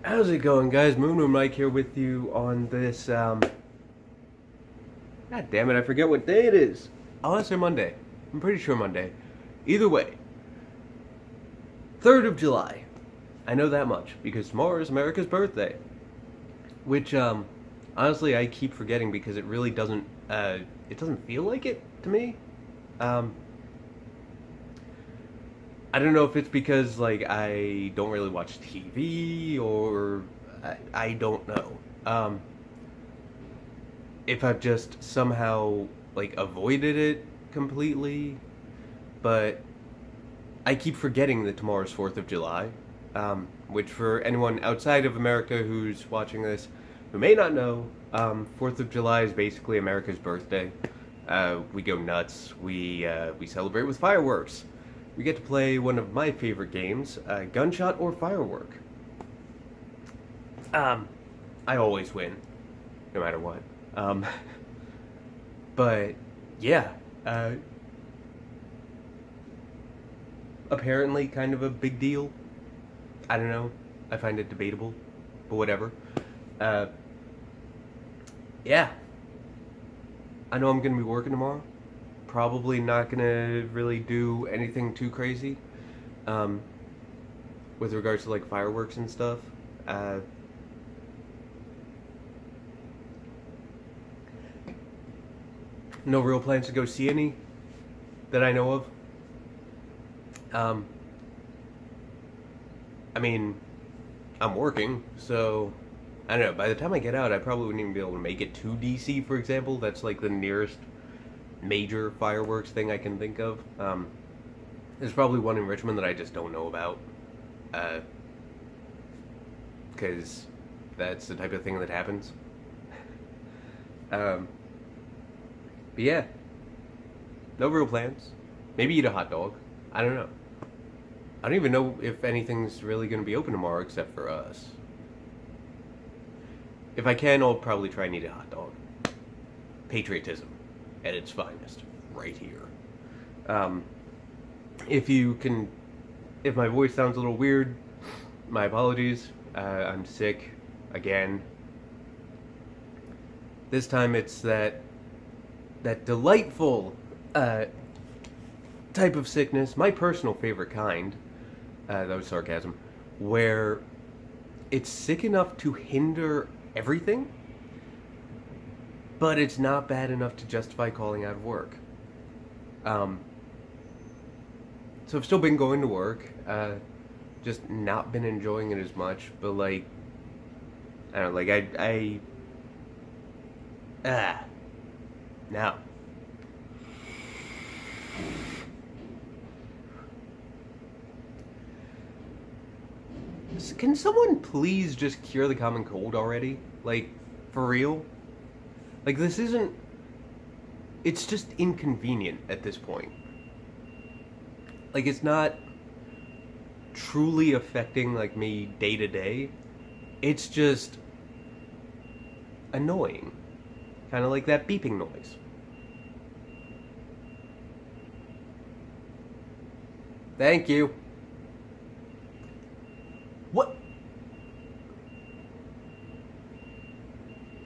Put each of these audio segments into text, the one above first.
How's it going, guys? Moon Mike here with you on this, God damn it, I forget what day it is. I want to say Monday. I'm pretty sure Monday. Either way, 3rd of July. I know that much, because tomorrow is America's birthday. Which, honestly, I keep forgetting because it really doesn't feel like it to me. Um, I don't know if it's because, like, I don't really watch TV or I don't know. If I've just somehow like avoided it completely, but I keep forgetting that tomorrow's 4th of July, which for anyone outside of America who's watching this who may not know, 4th of July is basically America's birthday. We go nuts. We celebrate with fireworks. We get to play one of my favorite games, Gunshot or Firework. Um, I always win, no matter what. Um, but yeah, uh, apparently kind of a big deal. I don't know. I find it debatable, but whatever. Uh, yeah, I know I'm gonna be working tomorrow. Probably not gonna really do anything too crazy, um, with regards to like fireworks and stuff. Uh, no real plans to go see any that I know of. Um, I mean, I'm working, so I don't know. By the time I get out, I probably wouldn't even be able to make it to DC, for example. That's like the nearest major fireworks thing I can think of. There's probably one in Richmond that I just don't know about, because that's the type of thing that happens. Um, but yeah, no real plans. Maybe eat a hot dog. I don't know. I don't even know if anything's really going to be open tomorrow except for us. If I can, I'll probably try and eat a hot dog. Patriotism at its finest, right here. Um, if you can, if my voice sounds a little weird, my apologies. I'm sick again. This time it's that delightful type of sickness, my personal favorite kind. That was sarcasm. Where it's sick enough to hinder everything, but it's not bad enough to justify calling out of work. Um, so I've still been going to work, just not been enjoying it as much. But like, I don't know, like now. Can someone please just cure the common cold already? Like, for real? Like, this isn't. It's just inconvenient at this point. Like, it's not truly affecting, like, me day to day. It's just annoying. Kind of like that beeping noise. Thank you. What?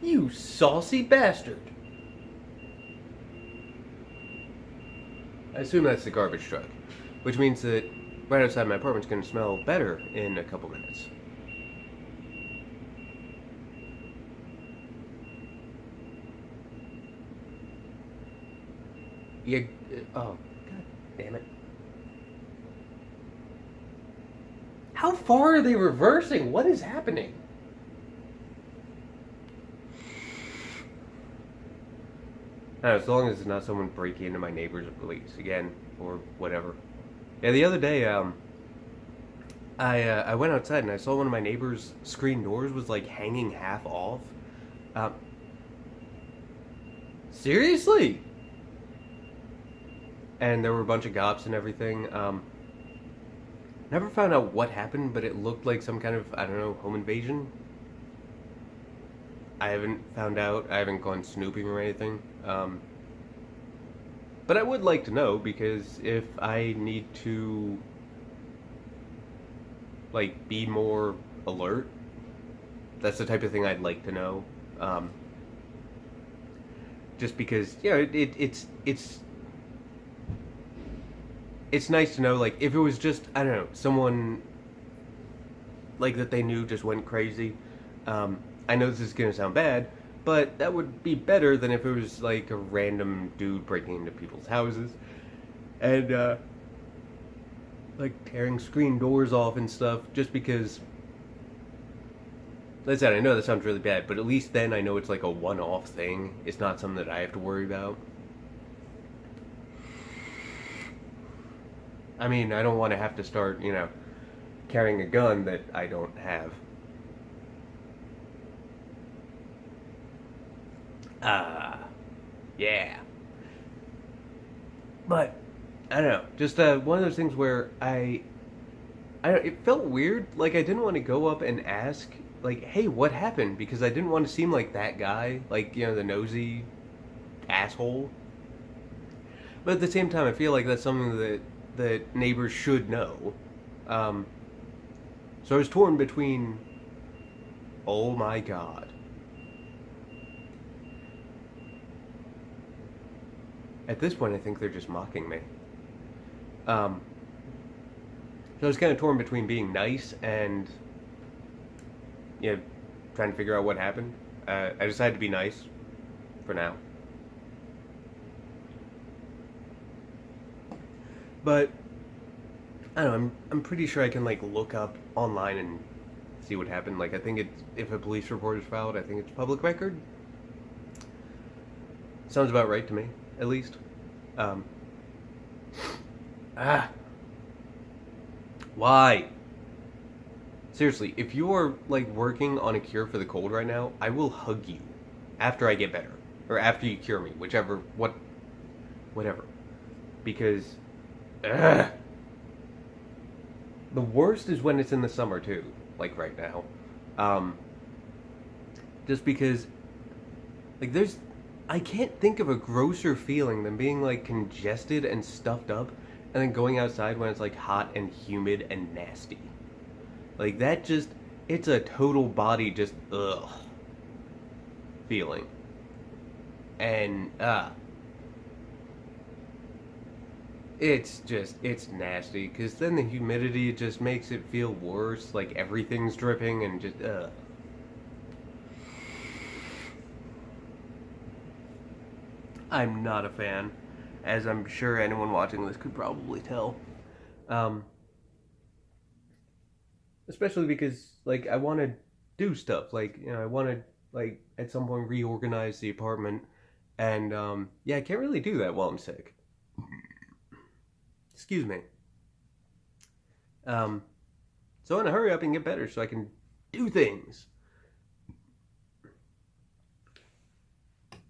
You saucy bastard. I assume that's the garbage truck, which means that right outside my apartment's gonna smell better in a couple minutes. Yeah. Oh, god damn it. How far are they reversing? What is happening? I don't know, as long as it's not someone breaking into my neighbor's place again or whatever. Yeah, the other day, I went outside and I saw one of my neighbor's screen doors was like hanging half off. Um, Seriously? And there were a bunch of cops and everything. Never found out what happened, but it looked like some kind of, I don't know, home invasion. I haven't found out. I haven't gone snooping or anything. But I would like to know because if I need to, like, be more alert That's the type of thing I'd like to know. Um, just because, it's nice to know, like, if it was just, I don't know, someone like that they knew just went crazy. I know this is gonna sound bad, but that would be better than if it was like a random dude breaking into people's houses and like tearing screen doors off and stuff. Just because, like I said, I know that sounds really bad, but at least then I know it's like a one-off thing. It's not something that I have to worry about. I mean, I don't want to have to start, carrying a gun that I don't have. Ah, yeah. But I don't know, just one of those things where it felt weird. Like I didn't want to go up and ask, like, "Hey, what happened?" Because I didn't want to seem like that guy, like the nosy asshole. But at the same time, I feel like that's something that neighbors should know. Um, so I was torn between, oh my god. At this point, I think they're just mocking me. Um, so I was kind of torn between being nice and, you know, trying to figure out what happened. I decided to be nice for now. But I don't know. I'm pretty sure I can like look up online and see what happened. Like I think it's if a police report is filed, I think it's public record. Sounds about right to me, at least. Um, ah, why? Seriously, if you are like working on a cure for the cold right now, I will hug you after I get better or after you cure me, whichever, whatever. Because, ugh. The worst is when it's in the summer too, like right now. Um, just because, like, I can't think of a grosser feeling than being like congested and stuffed up, and then going outside when it's like hot and humid and nasty. Like that just, it's a total body just ugh feeling, and it's nasty because then the humidity just makes it feel worse. Like everything's dripping and just I'm not a fan, as I'm sure anyone watching this could probably tell. Um, Especially because like I want to do stuff. Like I want to like at some point reorganize the apartment, and yeah, I can't really do that while I'm sick. Excuse me. Um, so I want to hurry up and get better so I can do things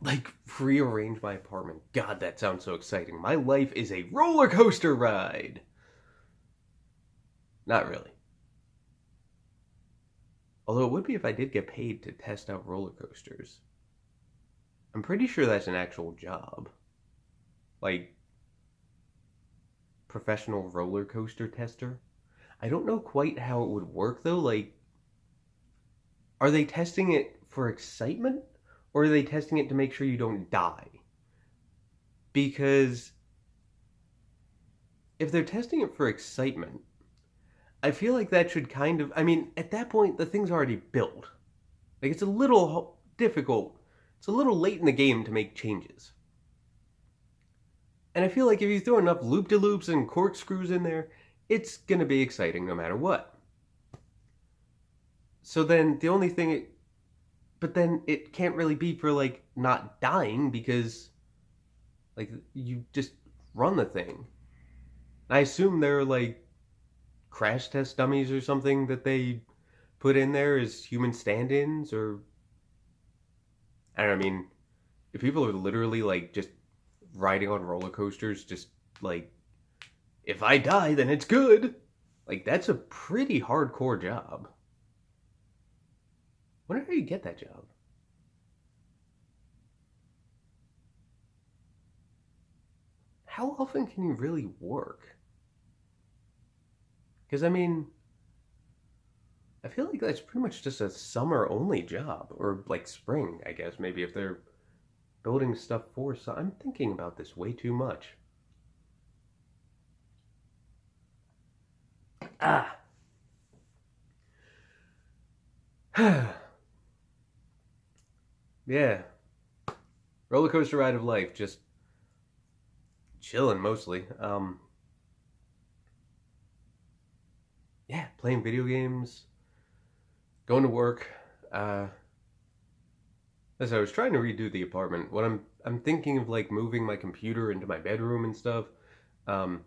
like rearrange my apartment. God, that sounds so exciting. My life is a roller coaster ride. Not really. Although it would be if I did get paid to test out roller coasters. I'm pretty sure that's an actual job. Like, professional roller coaster tester. I don't know quite how it would work though. Like, are they testing it for excitement? Or are they testing it to make sure you don't die? Because if they're testing it for excitement, I feel like that should kind of. I mean, at that point, the thing's already built. Like, it's a little difficult. It's a little late in the game to make changes. And I feel like if you throw enough loop de loops and corkscrews in there, it's gonna be exciting no matter what. So then the only thing. But then it can't really be for, like, not dying because, like, you just run the thing. I assume they're, like, crash test dummies or something that they put in there as human stand-ins, or I don't know. I mean, if people are literally like just riding on roller coasters, just like if I die, then it's good. Like that's a pretty hardcore job. I wonder how you get that job. How often can you really work? Because I mean, I feel like that's pretty much just a summer only job, or like spring, I guess, maybe if they're building stuff for. So I'm thinking about this way too much. Ah. Yeah. Roller coaster ride of life, just chilling mostly. Yeah, playing video games, going to work. Uh, as I was trying to redo the apartment, what I'm thinking of like moving my computer into my bedroom and stuff. Um,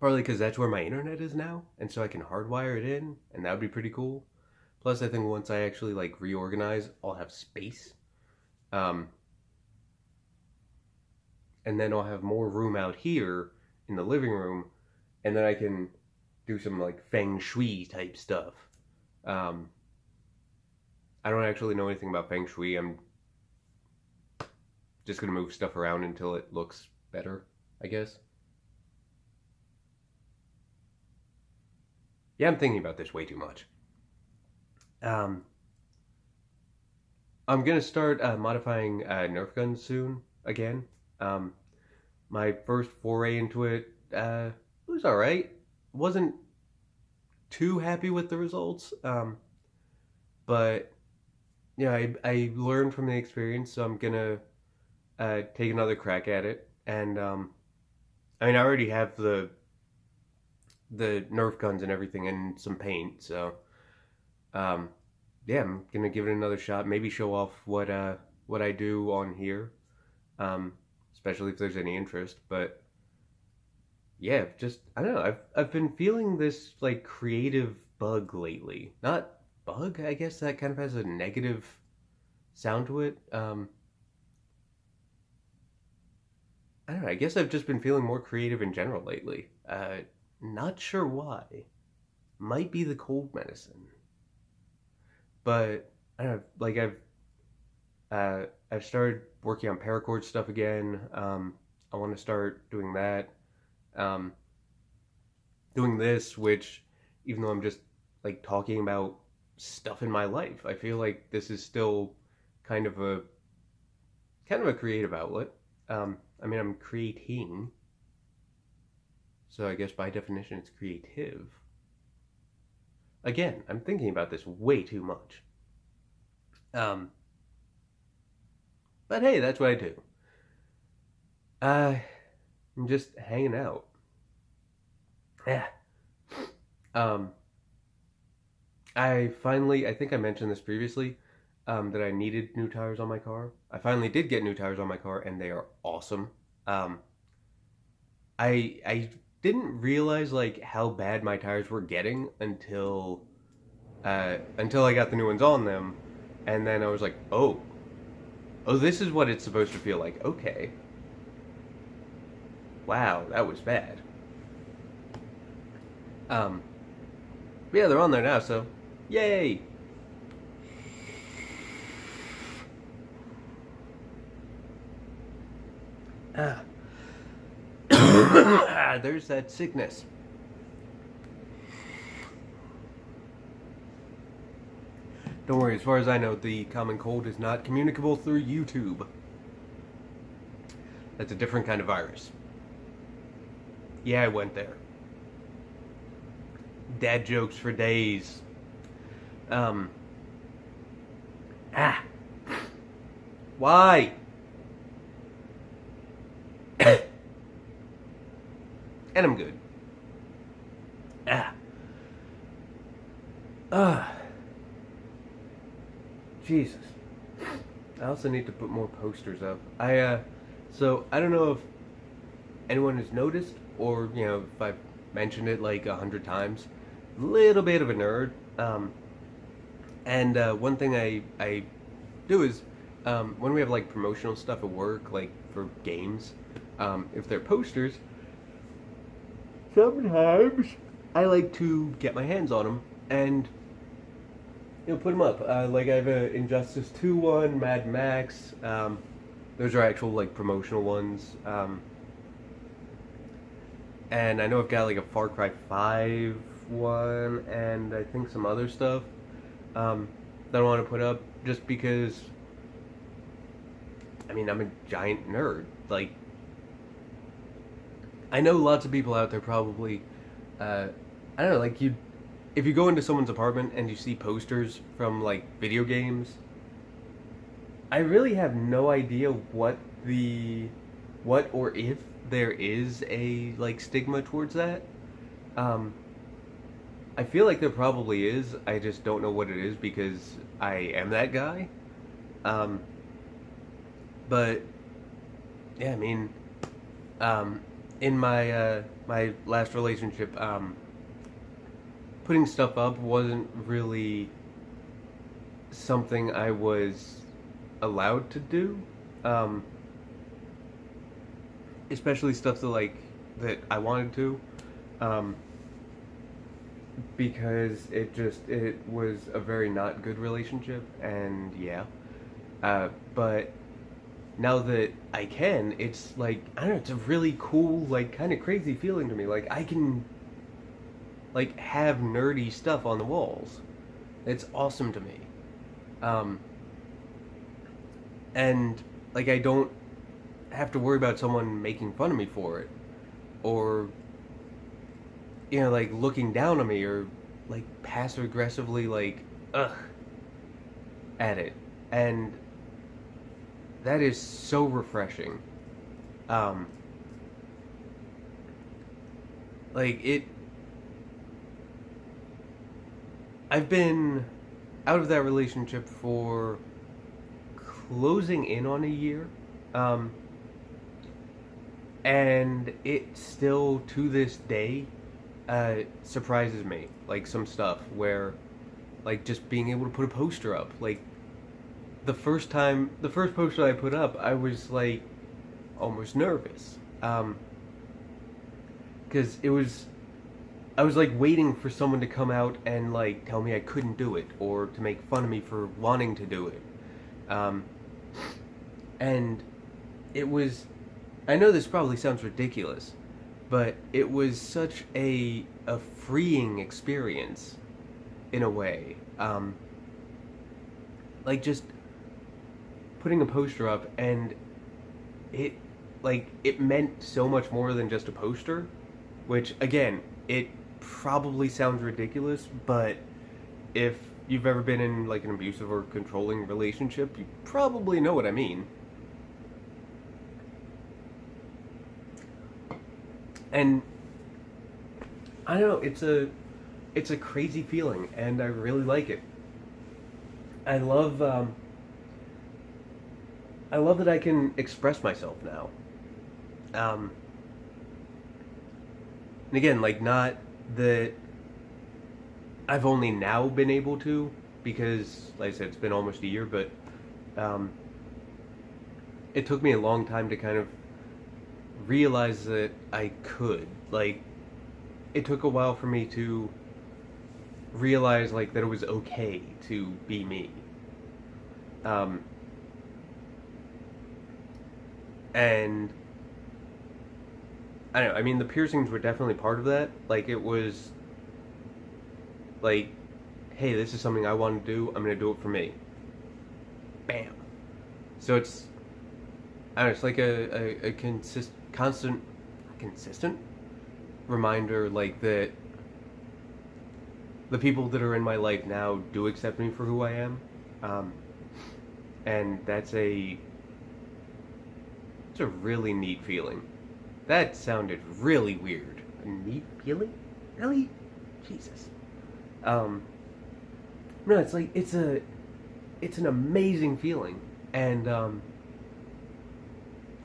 Partly because that's where my internet is now, and so I can hardwire it in, and that would be pretty cool. Plus, I think once I actually like reorganize, I'll have space. Um, and then I'll have more room out here in the living room, and then I can do some like feng shui type stuff. Um, I don't actually know anything about feng shui. I'm just gonna move stuff around until it looks better, I guess. Yeah, I'm thinking about this way too much. Um, I'm gonna start modifying Nerf guns soon again. Um, my first foray into it was all right. Wasn't too happy with the results, but yeah, I learned from the experience, so I'm gonna take another crack at it. And I mean, I already have the Nerf guns and everything and some paint, so um, yeah, I'm gonna give it another shot. Maybe show off what I do on here, um, especially if there's any interest. But yeah, just I don't know. I've been feeling this like creative bug lately. Not bug, I guess that kind of has a negative sound to it. I don't know. I guess I've just been feeling more creative in general lately. Not sure why. Might be the cold medicine, but I don't know. Like I've started working on paracord stuff again. I want to start doing that. Um, Doing this, which even though I'm just like talking about stuff in my life, I feel like this is still kind of a creative outlet. I mean, I'm creating, so I guess by definition it's creative. Again, I'm thinking about this way too much. Um, but hey, that's what I do. Uh, I'm just hanging out. Yeah. Um, I think I mentioned this previously, that I needed new tires on my car. I finally did get new tires on my car, and they are awesome. Um, I didn't realize like how bad my tires were getting until I got the new ones on them, and then I was like, oh, this is what it's supposed to feel like. Okay, wow, that was bad. Um, but yeah, they're on there now, so yay! Ah. There's that sickness. Don't worry, as far as I know, the common cold is not communicable through YouTube. That's a different kind of virus. Yeah, I went there. Dad jokes for days. Um. Ah. Why? And I'm good. Ah. Ah. Jesus. I also need to put more posters up. So I don't know if anyone has noticed, or if I've mentioned it like 100 times. Little bit of a nerd. And one thing I do is when we have like promotional stuff at work, like for games, if they're posters, sometimes I like to get my hands on them and put them up. Like I have a Injustice 2 one, Mad Max. Those are actual like promotional ones. And I know I've got like a Far Cry 5 one and I think some other stuff that I want to put up just because, I mean, I'm a giant nerd. Like, I know lots of people out there probably, I don't know, like, if you go into someone's apartment and you see posters from, like, video games, I really have no idea what or if there is a, like, stigma towards that. Um, I feel like there probably is. I just don't know what it is because I am that guy. Um, but yeah, I mean, in my last relationship, putting stuff up wasn't really something I was allowed to do. Um, Especially stuff that I wanted to. Um, because it was a very not good relationship, and yeah. But now that I can, it's like, I don't know, it's a really cool, like, kind of crazy feeling to me. Like, I can, like, have nerdy stuff on the walls. It's awesome to me. Um, and, like, I don't have to worry about someone making fun of me for it. Or, you know, like, looking down on me or, like, passive aggressively, like, ugh, at it. And that is so refreshing. Um, like, I've been out of that relationship for closing in on a year. Um, and it still, to this day, surprises me. Like, some stuff where, like, just being able to put a poster up. Like, the first poster I put up, I was, like, almost nervous. Because I was, like, waiting for someone to come out and, like, tell me I couldn't do it, or to make fun of me for wanting to do it. Um, and it was, I know this probably sounds ridiculous, but it was such a freeing experience, in a way. Like, just putting a poster up, and it, like, it meant so much more than just a poster, which, again, it probably sounds ridiculous, but if you've ever been in, like, an abusive or controlling relationship, you probably know what I mean. And I don't know, it's a crazy feeling, and I really like it. I love I love that I can express myself now. Um, and again, like, not that I've only now been able to, because, like I said, it's been almost a year, but um, it took me a long time to kind of realize that I could. Like, it took a while for me to realize, like, that it was okay to be me. Um, and I don't know. I mean, the piercings were definitely part of that. Like, it was like, hey, this is something I want to do. I'm gonna do it for me. Bam. So it's, I don't know, it's like a consistent reminder, like, that the people that are in my life now do accept me for who I am. And it's a really neat feeling. That sounded really weird. A neat feeling? Really? Jesus. No, it's like, it's an amazing feeling. And,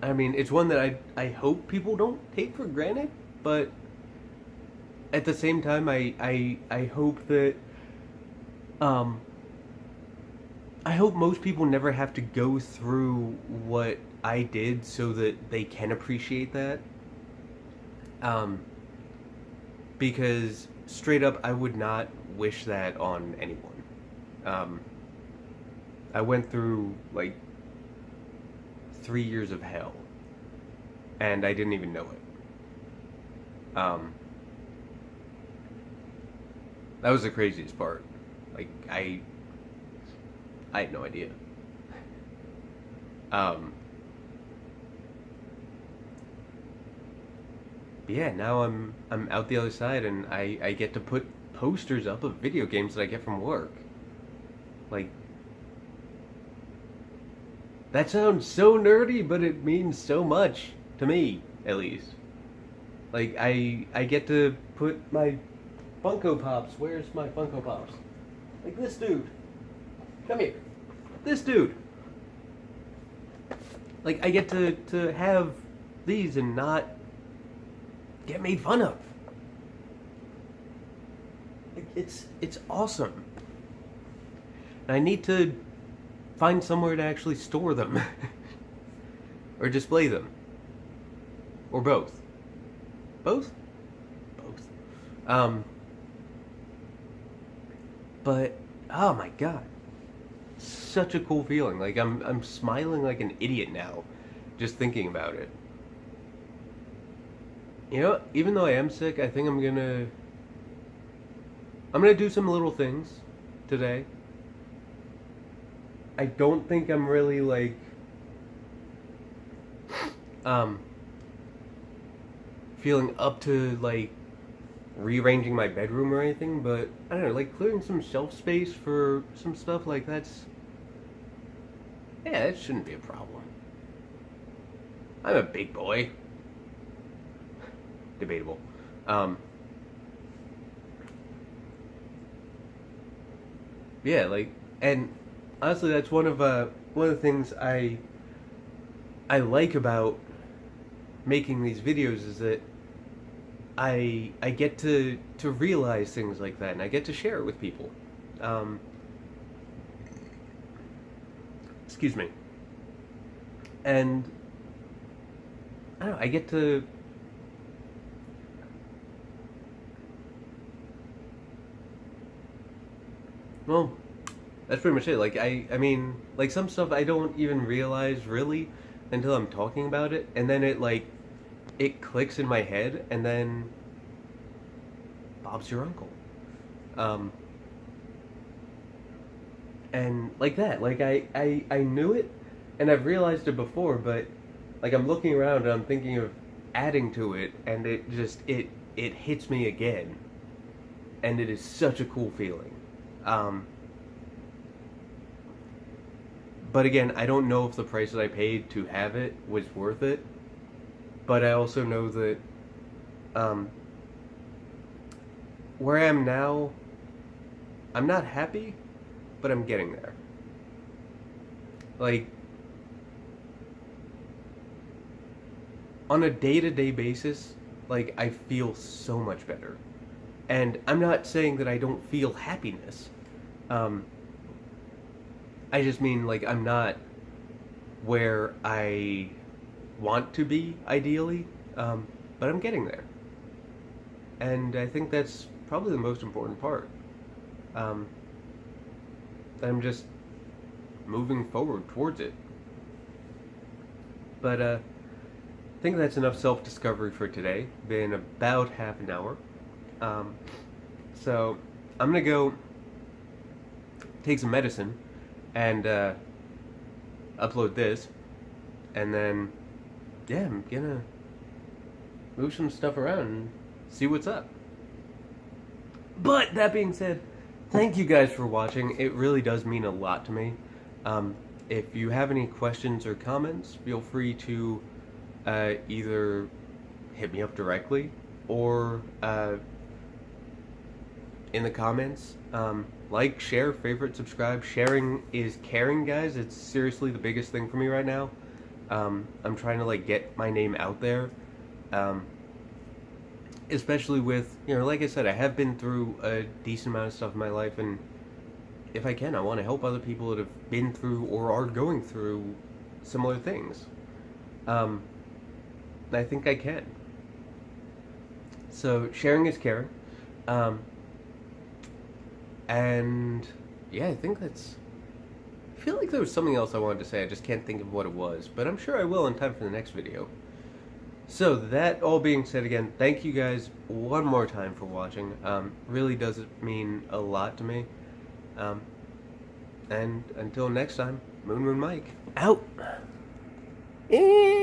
I mean, it's one that I hope people don't take for granted, but at the same time, I hope that, I hope most people never have to go through what I did so that they can appreciate that. Because straight up, I would not wish that on anyone. I went through, like, 3 years of hell, and I didn't even know it. That was the craziest part. Like, I had no idea. Um, but yeah, now I'm out the other side, and I get to put posters up of video games that I get from work. Like, that sounds so nerdy, but it means so much to me, at least. Like, I get to put my Funko Pops. Where's my Funko Pops? Like this dude. Come here. This dude. Like, I get to have these and not get made fun of. Like, it's awesome. And I need to find somewhere to actually store them. Or display them. Or both. Both? Both. But oh my god. Such a cool feeling. Like, I'm smiling like an idiot now just thinking about it. You know, even though I am sick, I think I'm gonna do some little things today. I don't think I'm really like feeling up to like rearranging my bedroom or anything, but I don't know, like clearing some shelf space for some stuff, like that shouldn't be a problem. I'm a big boy. Debatable. Yeah, like, and honestly, that's one of the things I like about making these videos is that I get to realize things like that, and I get to share it with people. Excuse me. And I don't know, I get to well, that's pretty much it. Like, I mean, like, some stuff I don't even realize really until I'm talking about it, and then it clicks in my head, and then Bob's your uncle. And like that, like I knew it, and I've realized it before, but like I'm looking around and I'm thinking of adding to it, and it just it hits me again, and it is such a cool feeling. But again, I don't know if the price that I paid to have it was worth it. But I also know that where I am now, I'm not happy, but I'm getting there. Like, on a day-to-day basis, like, I feel so much better. And I'm not saying that I don't feel happiness. I just mean, like, I'm not where I want to be, ideally, but I'm getting there. And I think that's probably the most important part. I'm just moving forward towards it. But I think that's enough self-discovery for today. Been about half an hour. So I'm gonna go take some medicine and upload this, and then yeah, I'm gonna move some stuff around and see what's up. But that being said, thank you guys for watching. It really does mean a lot to me. If you have any questions or comments, feel free to either hit me up directly or in the comments. Like, share, favorite, subscribe. Sharing is caring, guys. It's seriously the biggest thing for me right now. I'm trying to like get my name out there, especially with, you know, like I said, I have been through a decent amount of stuff in my life, and if I can, I want to help other people that have been through or are going through similar things. I think I can. So sharing is caring. And yeah, I think that's... I feel like there was something else I wanted to say, I just can't think of what it was, but I'm sure I will in time for the next video. So that all being said, again, thank you guys one more time for watching. Really does mean a lot to me. Um, and until next time, Moon Moon Mike out. And